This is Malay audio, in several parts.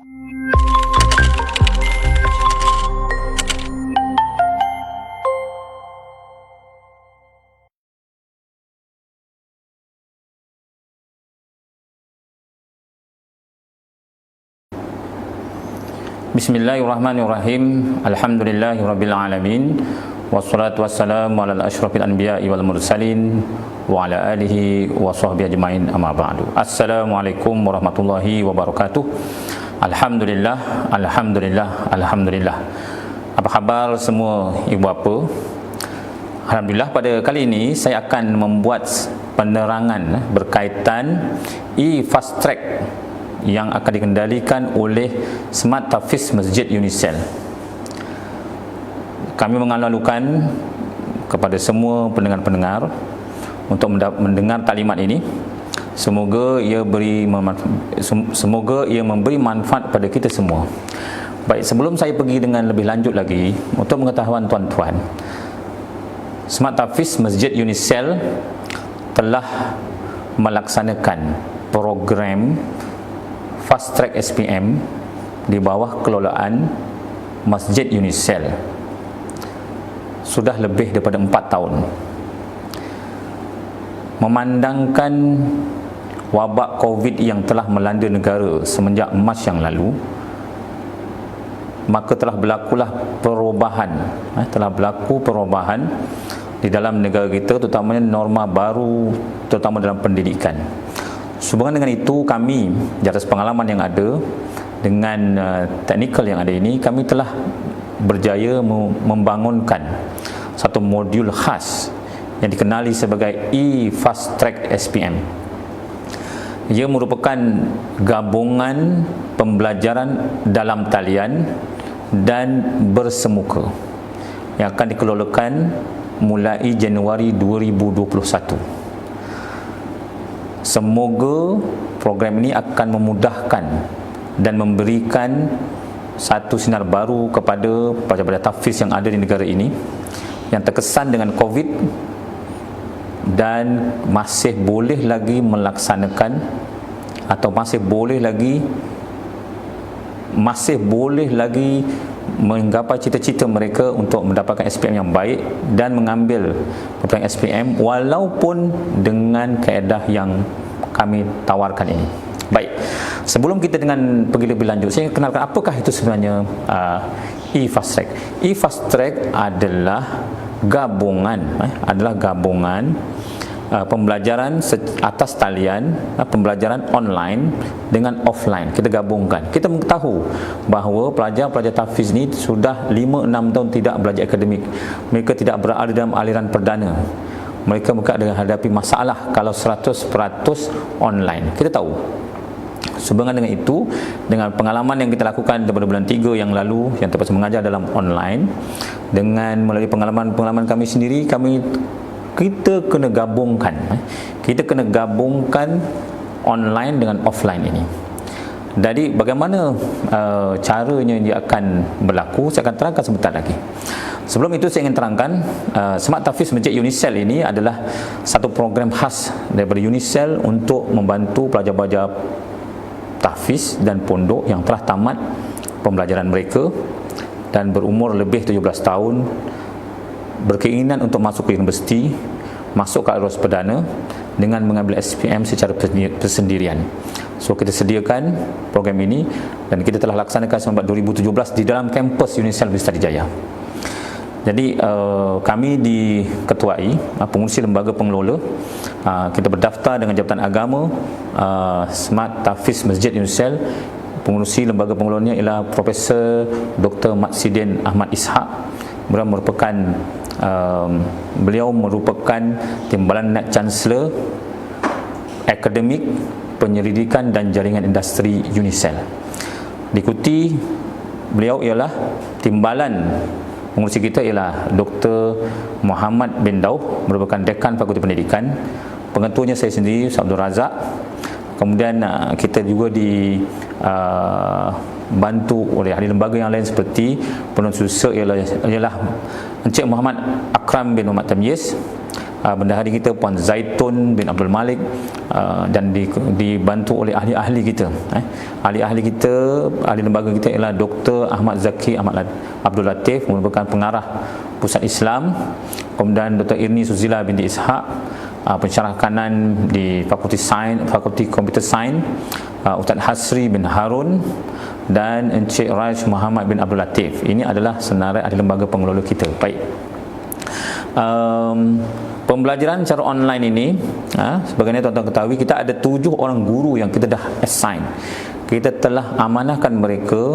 Bismillahirrahmanirrahim. Alhamdulillahirabbil alamin. Wassalatu wassalamu ala asyrafil anbiya'i wal mursalin wa ala alihi wa sahbihi ajmain, amma ba'du. Assalamualaikum warahmatullahi wabarakatuh. Alhamdulillah, alhamdulillah, alhamdulillah. Apa khabar semua ibu bapa? Alhamdulillah, pada kali ini saya akan membuat penerangan berkaitan e-fast track yang akan dikendalikan oleh Smart Tahfiz Masjid Unicel. Kami mengalu-alukan kepada semua pendengar-pendengar untuk mendengar taklimat ini. Semoga ia memberi manfaat pada kita semua. Baik, sebelum saya pergi dengan lebih lanjut lagi, untuk pengetahuan tuan-tuan, Smart Tahfiz Masjid Unicel telah melaksanakan program Fast Track SPM di bawah kelolaan Masjid Unicel sudah lebih daripada 4 tahun. Memandangkan wabak COVID yang telah melanda negara semenjak Mac yang lalu, maka telah berlaku perubahan di dalam negara kita, terutamanya norma baru, terutama dalam pendidikan. Sehubungan dengan itu, kami di atas pengalaman yang ada dengan teknikal yang ada ini, kami telah berjaya membangunkan satu modul khas yang dikenali sebagai e-fast track SPM. Ia merupakan gabungan pembelajaran dalam talian dan bersemuka yang akan dikelolakan mulai Januari 2021. Semoga program ini akan memudahkan dan memberikan satu sinar baru kepada pelajar-pelajar tahfiz yang ada di negara ini yang terkesan dengan COVID dan masih boleh lagi melaksanakan atau masih boleh lagi menggapai cita-cita mereka untuk mendapatkan SPM yang baik dan mengambil program SPM walaupun dengan kaedah yang kami tawarkan ini. Baik, sebelum kita pergi lebih lanjut, saya kenalkan apakah itu sebenarnya e-fast track. E-fast track adalah gabungan pembelajaran atas talian, pembelajaran online dengan offline. Kita gabungkan. Kita tahu bahawa pelajar-pelajar tahfiz ni sudah 5-6 tahun tidak belajar akademik. Mereka tidak berada dalam aliran perdana. Mereka ada hadapi masalah kalau 100% online. Kita tahu. Sehubungan dengan itu, dengan pengalaman yang kita lakukan daripada bulan 3 yang lalu, yang terpaksa mengajar dalam online, dengan melalui pengalaman kami sendiri, kita kena gabungkan online dengan offline ini. Jadi bagaimana caranya dia akan berlaku, saya akan terangkan sebentar lagi. Sebelum itu saya ingin terangkan, Smart Tahfiz Masjid Unicel ini adalah satu program khas daripada Unicel untuk membantu pelajar-pelajar tahfiz dan pondok yang telah tamat pembelajaran mereka dan berumur lebih 17 tahun, berkeinginan untuk masuk ke universiti, masuk ke arus perdana dengan mengambil SPM secara persendirian. So kita sediakan program ini dan kita telah laksanakan sejak 2017 di dalam kampus Unicel Vistajaya. Jadi kami diketuai pengurusi lembaga pengelola. Kita berdaftar dengan Jabatan Agama Smart Tahfiz Masjid Unicel. Pengurusi lembaga pengelolanya ialah Profesor Dr. Maksidin Ahmad Ishak. Beliau merupakan Timbalan Net Chancellor Akademik, Penyelidikan dan Jaringan Industri Unicel. Diikuti beliau ialah Timbalan pengurusi kita ialah Dr. Muhammad bin Daud, merupakan Dekan Fakulti Pendidikan. Pengetuanya saya sendiri, Abdul Razak. Kemudian kita juga dibantu oleh ahli lembaga yang lain seperti penuntut usaha ialah Encik Muhammad Akram bin Muhammad Tamyiz, bendahari kita Puan Zaitun bin Abdul Malik, dan dibantu oleh ahli-ahli kita. Ahli-ahli kita, ahli lembaga kita ialah Dr. Ahmad Zaki Abdul Latif, merupakan pengarah Pusat Islam. Kemudian Dr. Irni Suzila binti Ishaq, pensyarah kanan di Fakulti Computer Science, Ustaz Hasri bin Harun, dan Encik Raj Muhammad bin Abdul Latif. Ini adalah senarai ahli lembaga pengelola kita. Baik. Pembelajaran secara online ini, sebagaimana tuan-tuan ketahui, kita ada 7 orang guru yang kita dah assign. Kita telah amanahkan mereka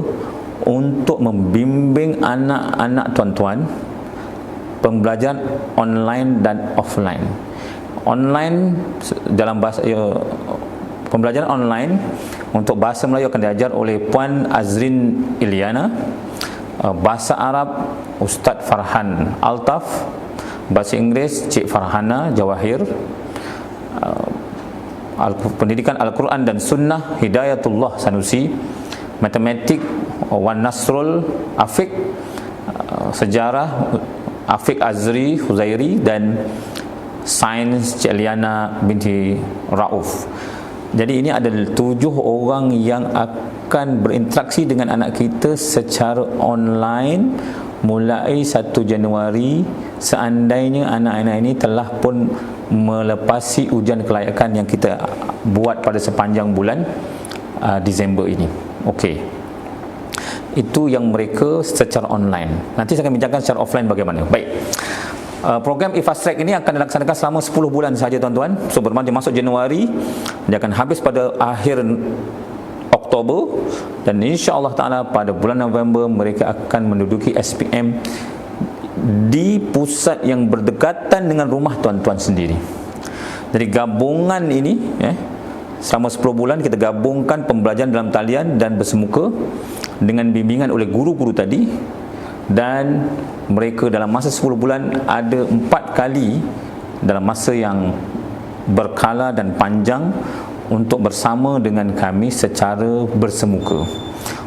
untuk membimbing anak-anak tuan-tuan pembelajaran online dan offline. Online dalam bahasa pembelajaran online untuk bahasa Melayu akan diajar oleh Puan Azrin Iliana, bahasa Arab Ustaz Farhan Altaf, bahasa Inggeris Cik Farhana Jawahir, pendidikan Al-Quran dan Sunnah Hidayatullah Sanusi, matematik Wan Nasrul Afiq, sejarah Afiq Azri Huzairi, dan sains Cik Liana binti Rauf. Jadi ini ada 7 orang yang akan berinteraksi dengan anak kita secara online mulai 1 Januari, seandainya anak-anak ini telah pun melepasi ujian kelayakan yang kita buat pada sepanjang bulan Disember ini. Okey. Itu yang mereka secara online. Nanti saya akan bincangkan secara offline bagaimana. Baik. Program e-fast track ini akan dilaksanakan selama 10 bulan sahaja tuan-tuan. So bermakna dia masuk Januari, dia akan habis pada akhir Oktober, dan insya-Allah taala pada bulan November mereka akan menduduki SPM di pusat yang berdekatan dengan rumah tuan-tuan sendiri. Jadi gabungan ini selama 10 bulan kita gabungkan pembelajaran dalam talian dan bersemuka dengan bimbingan oleh guru-guru tadi, dan mereka dalam masa 10 bulan ada 4 kali dalam masa yang berkala dan panjang untuk bersama dengan kami secara bersemuka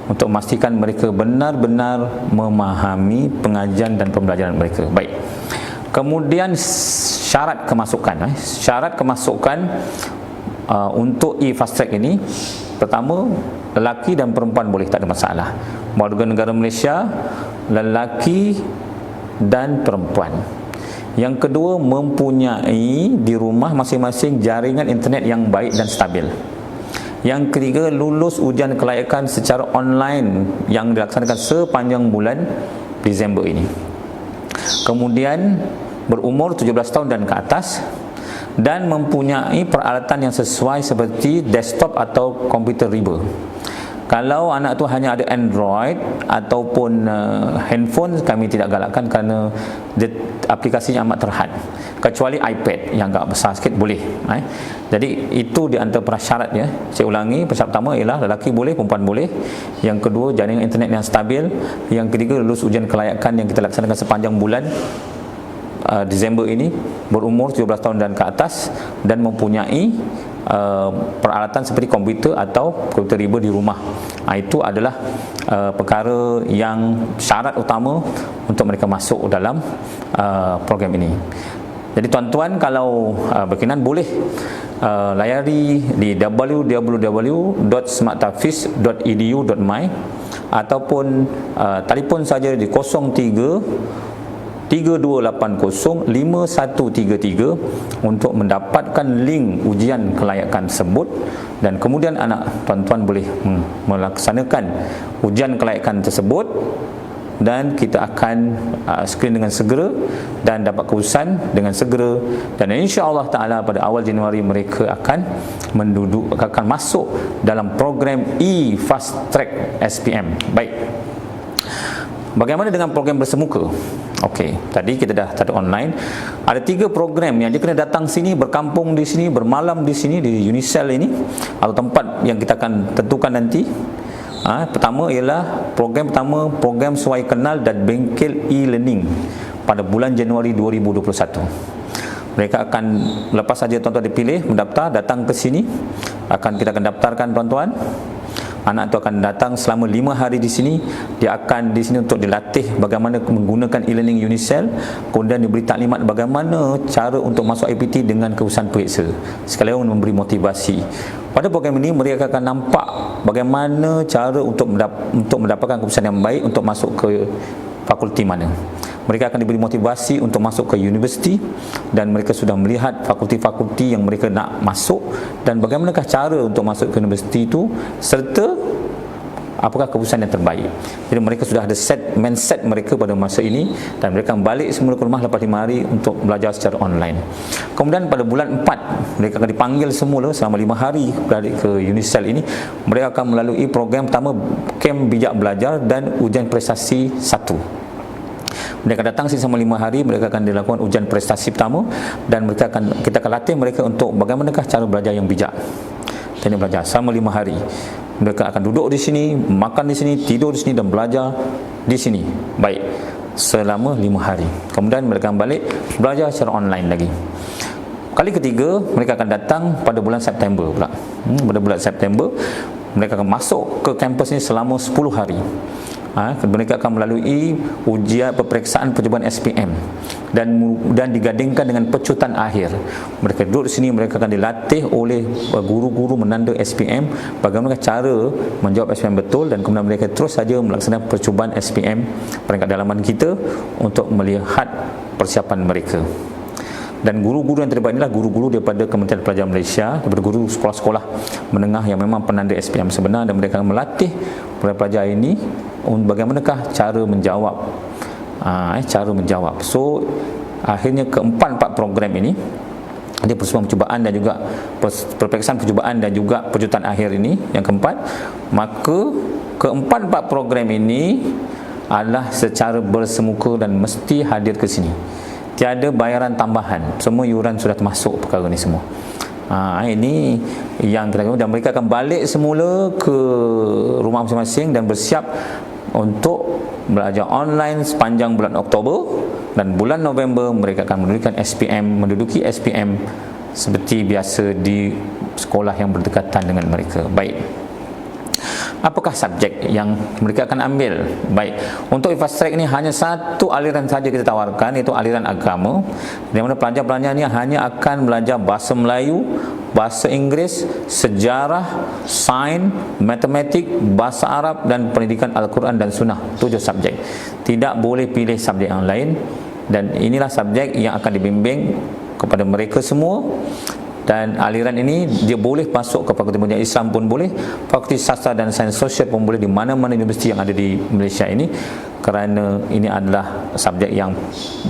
untuk memastikan mereka benar-benar memahami pengajian dan pembelajaran mereka. Baik. Kemudian syarat kemasukan. Syarat kemasukan untuk e-fast track ini, pertama, lelaki dan perempuan boleh, tak ada masalah. Warga negara Malaysia, lelaki dan perempuan. Yang kedua, mempunyai di rumah masing-masing jaringan internet yang baik dan stabil. Yang ketiga, lulus ujian kelayakan secara online yang dilaksanakan sepanjang bulan Disember ini. Kemudian berumur 17 tahun dan ke atas, dan mempunyai peralatan yang sesuai seperti desktop atau komputer riba. Kalau anak tu hanya ada Android ataupun handphone, kami tidak galakkan kerana aplikasinya amat terhad. Kecuali iPad yang agak besar sikit boleh. Jadi itu di antara prasyarat ya. Saya ulangi, prasyarat pertama ialah lelaki boleh, perempuan boleh. Yang kedua, jaringan internet yang stabil. Yang ketiga, lulus ujian kelayakan yang kita laksanakan sepanjang bulan Disember ini, berumur 17 tahun dan ke atas, dan mempunyai peralatan seperti komputer atau komputer riba di rumah. Itu adalah perkara yang syarat utama untuk mereka masuk dalam program ini. Jadi tuan-tuan kalau berkenan boleh layari di www.smarthafiz.edu.my ataupun telefon saja di 03-3280-5133 untuk mendapatkan link ujian kelayakan tersebut, dan kemudian anak tuan-tuan boleh melaksanakan ujian kelayakan tersebut, dan kita akan screen dengan segera dan dapat keputusan dengan segera, dan insya-Allah taala pada awal Januari mereka akan masuk dalam program e-fast track SPM. Baik. Bagaimana dengan program bersemuka? Okey, tadi kita dah ada online. Ada 3 program yang dia kena datang sini, berkampung di sini, bermalam di sini di Unicell ini, atau tempat yang kita akan tentukan nanti. Pertama ialah program Suai Kenal dan Bengkel e-learning pada bulan Januari 2021. Mereka akan, lepas saja tuan-tuan dipilih mendaftar, datang ke sini, kita akan daftarkan tuan-tuan. Anak tu akan datang selama 5 hari di sini. Dia akan di sini untuk dilatih bagaimana menggunakan e-learning Unicell, kemudian diberi taklimat bagaimana cara untuk masuk IPT dengan keusahaan periksa, sekalian memberi motivasi. Pada program ini mereka akan nampak bagaimana cara untuk mendapatkan keputusan yang baik untuk masuk ke fakulti mana. Mereka akan diberi motivasi untuk masuk ke universiti, dan mereka sudah melihat fakulti-fakulti yang mereka nak masuk dan bagaimanakah cara untuk masuk ke universiti itu, serta apakah keputusan yang terbaik. Jadi mereka sudah ada mindset mereka pada masa ini, dan mereka akan balik semula ke rumah lepas 5 hari untuk belajar secara online. Kemudian pada bulan 4 mereka akan dipanggil semula selama 5 hari balik ke Unicell ini. Mereka akan melalui program pertama, kem bijak belajar dan ujian prestasi 1. Mereka datang sini selama 5 hari, mereka akan dilakukan ujian prestasi pertama, dan kita akan latih mereka untuk bagaimanakah cara belajar yang bijak. Teknik belajar selama 5 hari. Mereka akan duduk di sini, makan di sini, tidur di sini dan belajar di sini. Baik, selama 5 hari. Kemudian mereka akan balik belajar secara online lagi. Kali ketiga, mereka akan datang pada bulan September pula. Pada bulan September, mereka akan masuk ke kampus ini selama 10 hari. Mereka akan melalui ujian peperiksaan percubaan SPM dan digandingkan dengan pecutan akhir. Mereka duduk di sini, mereka akan dilatih oleh guru-guru menanda SPM bagaimana cara menjawab SPM betul, dan kemudian mereka terus saja melaksanakan percubaan SPM peringkat dalaman kita untuk melihat persiapan mereka. Dan guru-guru yang terlibat inilah guru-guru daripada Kementerian Pelajaran Malaysia, daripada guru sekolah-sekolah menengah yang memang penanda SPM sebenar, dan mereka akan melatih pelajar ini bagaimanakah cara menjawab. So akhirnya keempat program ini, ada percubaan percubaan dan juga peperiksaan percubaan dan juga pecutan akhir ini yang keempat. Maka keempat program ini adalah secara bersemuka dan mesti hadir ke sini. Tiada bayaran tambahan, semua yuran sudah termasuk perkara ni semua. Ini yang kita dan mereka akan balik semula ke rumah masing-masing dan bersiap untuk belajar online sepanjang bulan Oktober, dan bulan November mereka akan menduduki SPM seperti biasa di sekolah yang berdekatan dengan mereka. Baik, apakah subjek yang mereka akan ambil? Baik, untuk fast track ini hanya satu aliran saja kita tawarkan, iaitu aliran agama, di mana pelajar-pelajar ini hanya akan belajar bahasa Melayu, bahasa Inggeris, sejarah, sains, matematik, bahasa Arab dan pendidikan Al-Quran dan Sunnah. 7 subjek. Tidak boleh pilih subjek yang lain, dan inilah subjek yang akan dibimbing kepada mereka semua. Dan aliran ini dia boleh masuk ke Fakulti Pendidikan Islam pun boleh, Fakulti Sastra dan Sains Sosial pun boleh, di mana-mana universiti yang ada di Malaysia ini, kerana ini adalah subjek yang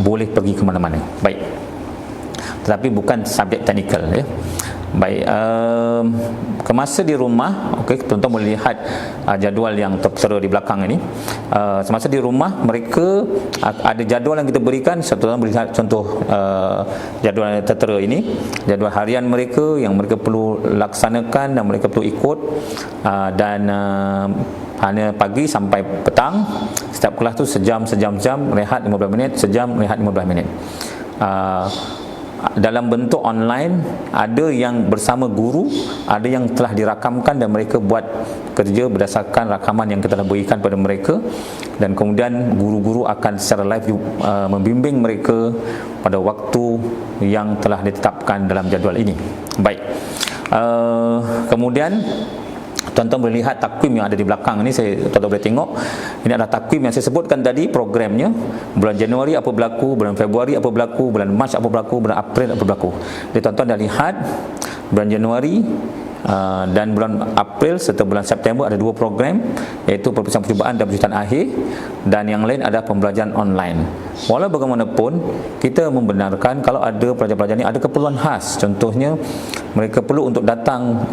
boleh pergi ke mana-mana. Baik, tetapi bukan subjek teknikal, ya. Baik, kemasa di rumah, okey, tuan-tuan boleh lihat jadual yang tertera di belakang ini. Semasa di rumah mereka ada jadual yang kita berikan. Tuan-tuan boleh lihat contoh jadual yang tertera ini, jadual harian mereka yang mereka perlu laksanakan dan mereka perlu ikut, dan hanya pagi sampai petang. Setiap kelas tu sejam, rehat 15 minit, sejam, rehat 15 minit. Dalam bentuk online, ada yang bersama guru, ada yang telah dirakamkan dan mereka buat kerja berdasarkan rakaman yang kita telah berikan pada mereka, dan kemudian guru-guru akan secara live membimbing mereka pada waktu yang telah ditetapkan dalam jadual ini. Baik, kemudian tuan-tuan boleh lihat takwim yang ada di belakang ni. Tuan-tuan boleh tengok, ini adalah takwim yang saya sebutkan tadi, programnya. Bulan Januari apa berlaku, bulan Februari apa berlaku, bulan Mac apa berlaku, bulan April apa berlaku. Jadi tuan-tuan dah lihat bulan Januari dan bulan April serta bulan September ada 2 program, iaitu peperiksaan percubaan dan pecutan akhir, dan yang lain adalah pembelajaran online. Walau bagaimanapun, kita membenarkan kalau ada pelajar-pelajar ni ada keperluan khas. Contohnya mereka perlu untuk datang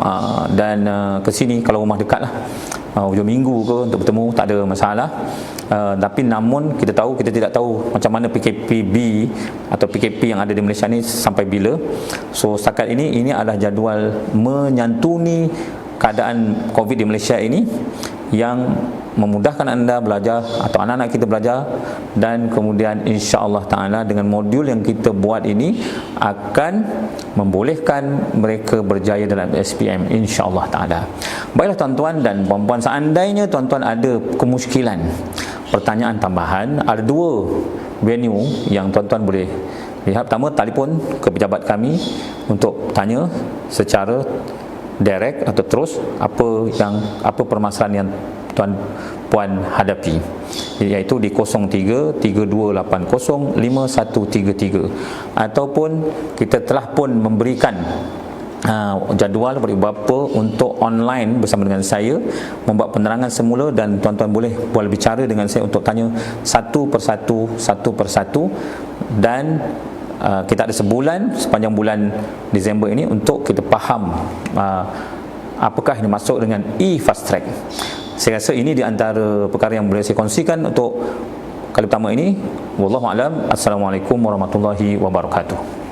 dan ke sini kalau rumah dekat lah, hujung minggu ke untuk bertemu, tak ada masalah. Tapi namun kita tidak tahu macam mana PKPB atau PKP yang ada di Malaysia ni sampai bila. So setakat ini adalah jadual menyantuni keadaan COVID di Malaysia ini yang memudahkan anda belajar atau anak-anak kita belajar, dan kemudian insya-Allah taala dengan modul yang kita buat ini akan membolehkan mereka berjaya dalam SPM insya-Allah taala. Baiklah tuan-tuan dan puan-puan, seandainya tuan-tuan ada kemusykilan, pertanyaan tambahan, ada dua venue yang tuan-tuan boleh lihat. Pertama, telefon ke pejabat kami untuk tanya secara direct atau terus apa permasalahan yang tuan puan hadapi, iaitu di 03-3280-5133, ataupun kita telah pun memberikan jadual bagi bapa untuk online bersama dengan saya membuat penerangan semula, dan tuan-tuan boleh bicara dengan saya untuk tanya satu persatu, dan kita ada sebulan sepanjang bulan Disember ini untuk kita faham apakah yang dimaksud dengan e-fast track. Saya rasa ini di antara perkara yang boleh saya kongsikan untuk kali pertama ini. Wallahu a'lam. Assalamualaikum warahmatullahi wabarakatuh.